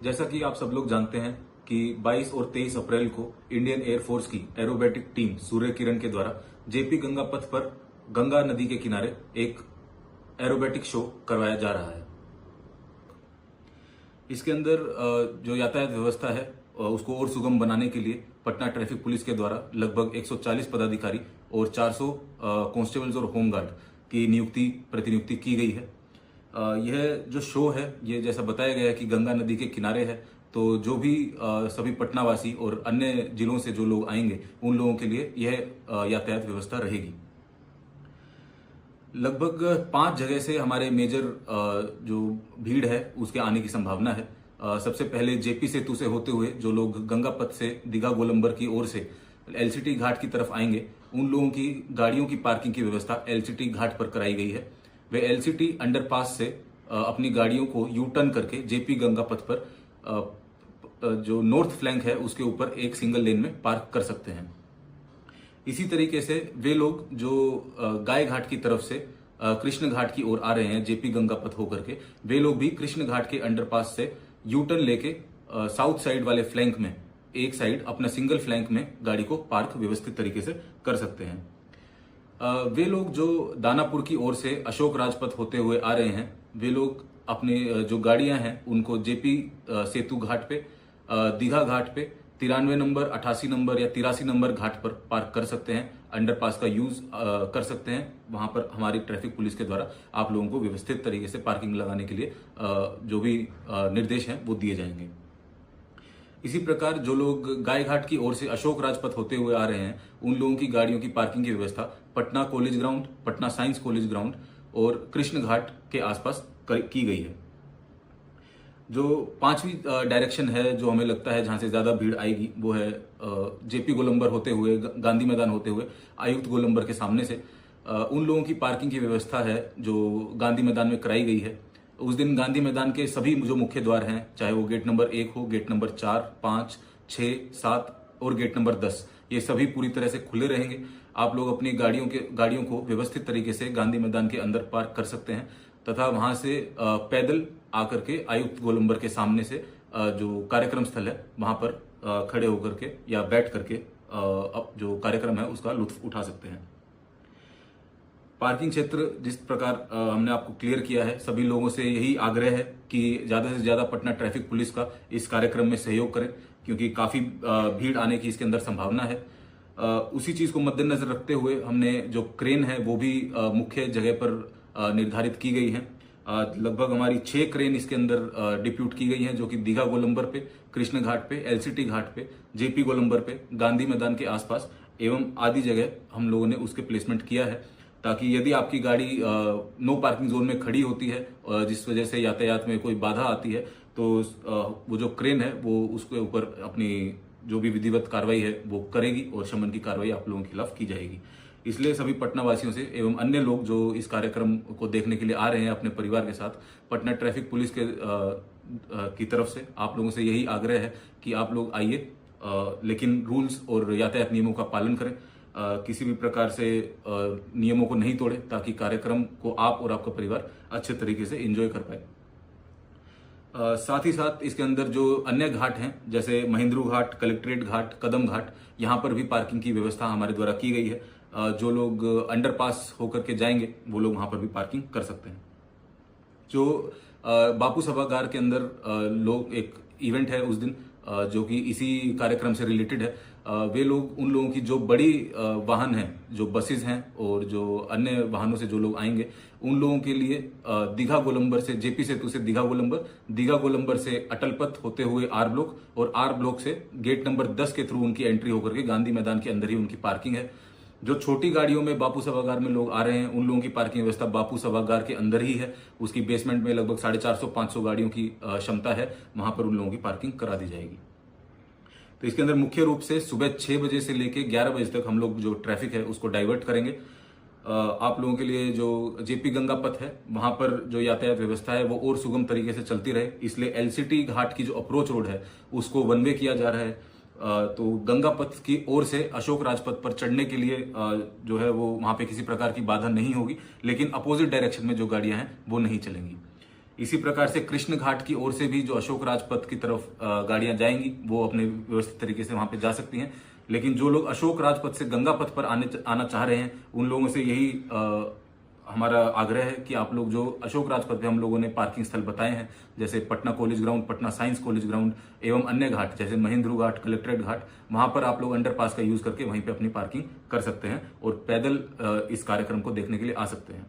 जैसा कि आप सब लोग जानते हैं कि 22 और 23 अप्रैल को इंडियन एयरफोर्स की एरोबेटिक टीम सूर्य किरण के द्वारा जेपी गंगा पथ पर गंगा नदी के किनारे एक एरोबेटिक शो करवाया जा रहा है। इसके अंदर जो यातायात व्यवस्था है उसको और सुगम बनाने के लिए पटना ट्रैफिक पुलिस के द्वारा लगभग 140 पदाधिकारी और 400 कांस्टेबल्स और होमगार्ड की प्रतिनियुक्ति की गई है। यह जो शो है ये जैसा बताया गया है कि गंगा नदी के किनारे है, तो जो भी सभी पटनावासी और अन्य जिलों से जो लोग आएंगे उन लोगों के लिए यह यातायात व्यवस्था रहेगी। लगभग 5 जगह से हमारे मेजर जो भीड़ है उसके आने की संभावना है। सबसे पहले जेपी सेतु से होते हुए जो लोग गंगा पथ से दीघा गोलंबर की ओर से एलसीटी घाट की तरफ आएंगे उन लोगों की गाड़ियों की पार्किंग की व्यवस्था एलसीटी घाट पर कराई गई है। वे एलसीटी अंडरपास से अपनी गाड़ियों को यू टर्न करके जेपी गंगा पथ पर जो नॉर्थ फ्लैंक है उसके ऊपर एक सिंगल लेन में पार्क कर सकते हैं। इसी तरीके से वे लोग जो गाय घाट की तरफ से कृष्ण घाट की ओर आ रहे हैं जेपी गंगा पथ होकर के, वे लोग भी कृष्ण घाट के अंडरपास से यू टर्न लेके साउथ साइड वाले फ्लैंक में एक साइड अपना सिंगल फ्लैंक में गाड़ी को पार्क व्यवस्थित तरीके से कर सकते हैं। वे लोग जो दानापुर की ओर से अशोक राजपथ होते हुए आ रहे हैं वे लोग अपने जो गाड़ियां हैं उनको जेपी सेतु घाट पे, दीघा घाट पे 93 नंबर, 88 नंबर या 83 नंबर घाट पर पार्क कर सकते हैं। अंडरपास का यूज कर सकते हैं। वहां पर हमारी ट्रैफिक पुलिस के द्वारा आप लोगों को व्यवस्थित तरीके से पार्किंग लगाने के लिए जो भी निर्देश हैं वो दिए जाएंगे। इसी प्रकार जो लोग गाय घाट की ओर से अशोक राजपथ होते हुए आ रहे हैं उन लोगों की गाड़ियों की पार्किंग की व्यवस्था Patna college ground, Patna science college ground और कृष्ण घाट के आसपास की गई है। जो 5वीं डायरेक्शन है जो हमें लगता है जहां से ज्यादा भीड़ आएगी वो है जेपी गोलंबर होते हुए, गांधी मैदान होते हुए आयुक्त गोलंबर के सामने से उन लोगों की पार्किंग की व्यवस्था है जो गांधी मैदान में कराई गई है। उस दिन गांधी मैदान के सभी जो मुख्य द्वार हैं, चाहे वो गेट नंबर 1 हो, गेट नंबर 4, 5, 6, 7 और गेट नंबर 10, ये सभी पूरी तरह से खुले रहेंगे। आप लोग अपनी गाड़ियों को व्यवस्थित तरीके से गांधी मैदान के अंदर पार्क कर सकते हैं तथा वहां से पैदल आकर के आयुक्त गोलंबर के सामने से जो कार्यक्रम स्थल है वहां पर खड़े होकर के या बैठ करके जो कार्यक्रम है उसका लुत्फ उठा सकते हैं। पार्किंग क्षेत्र जिस प्रकार हमने आपको क्लियर किया है, सभी लोगों से यही आग्रह है कि ज्यादा से ज्यादा पटना ट्रैफिक पुलिस का इस कार्यक्रम में सहयोग करें क्योंकि काफी भीड़ आने की इसके अंदर संभावना है। उसी चीज को मद्देनजर रखते हुए हमने जो क्रेन है वो भी मुख्य जगह पर निर्धारित की गई है। लगभग हमारी 6 क्रेन इसके अंदर डिप्यूट की गई हैं जो कि दीघा गोलंबर पे, कृष्ण घाट पे, एलसीटी घाट पे, जेपी गोलंबर पे, गांधी मैदान के आसपास एवं आदि जगह हम लोगों ने उसके प्लेसमेंट किया है ताकि यदि आपकी गाड़ी नो पार्किंग जोन में खड़ी होती है जिस वजह से यातायात में कोई बाधा आती है तो वो जो क्रेन है वो उसके ऊपर अपनी जो भी विधिवत कार्रवाई है वो करेगी और शमन की कार्रवाई आप लोगों के खिलाफ की जाएगी। इसलिए सभी पटना वासियों से एवं अन्य लोग जो इस कार्यक्रम को देखने के लिए आ रहे हैं अपने परिवार के साथ, पटना ट्रैफिक पुलिस के की तरफ से आप लोगों से यही आग्रह है कि आप लोग आइए, लेकिन रूल्स और यातायात नियमों का पालन करें। किसी भी प्रकार से नियमों को नहीं तोड़े ताकि कार्यक्रम को आप और आपका परिवार अच्छे तरीके से एंजॉय कर पाए। साथ ही साथ इसके अंदर जो अन्य घाट हैं जैसे महेंद्रू घाट, कलेक्ट्रेट घाट, कदम घाट, यहाँ पर भी पार्किंग की व्यवस्था हमारे द्वारा की गई है। जो लोग अंडरपास होकर के जाएंगे वो लोग वहां पर भी पार्किंग कर सकते हैं। जो बापू सभागार के अंदर लोग एक इवेंट है उस दिन जो कि इसी कार्यक्रम से रिलेटेड है, वे लोग उन लोगों की जो बड़ी वाहन हैं, जो बसेस हैं और जो अन्य वाहनों से जो लोग आएंगे उन लोगों के लिए दीघा गोलंबर से, जेपी सेतु से दीघा गोलंबर, दीघा गोलंबर से अटल पथ होते हुए आर ब्लॉक और आर ब्लॉक से गेट नंबर 10 के थ्रू उनकी एंट्री होकर के गांधी मैदान के अंदर ही उनकी पार्किंग है। जो छोटी गाड़ियों में बापू सभागार में लोग आ रहे हैं उन लोगों की पार्किंग व्यवस्था बापू सभागार के अंदर ही है। उसकी बेसमेंट में लगभग 450-500 गाड़ियों की क्षमता है, वहां पर उन लोगों की पार्किंग करा दी जाएगी। तो इसके अंदर मुख्य रूप से सुबह 6 बजे से लेकर 11 बजे तक हम लोग जो ट्रैफिक है उसको डाइवर्ट करेंगे। आप लोगों के लिए जो जेपी गंगा पथ है वहां पर जो यातायात व्यवस्था है वो और सुगम तरीके से चलती रहे, इसलिए एलसीटी घाट की जो अप्रोच रोड है उसको वन वे किया जा रहा है। तो गंगा पथ की ओर से अशोक राजपथ पर चढ़ने के लिए जो है वो वहां पे किसी प्रकार की बाधा नहीं होगी, लेकिन अपोजिट डायरेक्शन में जो गाड़ियां हैं वो नहीं चलेंगी। इसी प्रकार से कृष्ण घाट की ओर से भी जो अशोक राजपथ की तरफ गाड़ियां जाएंगी वो अपने व्यवस्थित तरीके से वहां पे जा सकती हैं। लेकिन जो लोग अशोक राजपथ से गंगा पथ पर आना चाह रहे हैं उन लोगों से यही हमारा आग्रह है कि आप लोग जो अशोक राजपथ पे हम लोगों ने पार्किंग स्थल बताए हैं, जैसे Patna college ground, Patna science college ground एवं अन्य घाट जैसे महेंद्रू घाट, कलेक्ट्रेट घाट, वहां पर आप लोग अंडरपास का यूज करके वहीं पे अपनी पार्किंग कर सकते हैं और पैदल इस कार्यक्रम को देखने के लिए आ सकते हैं।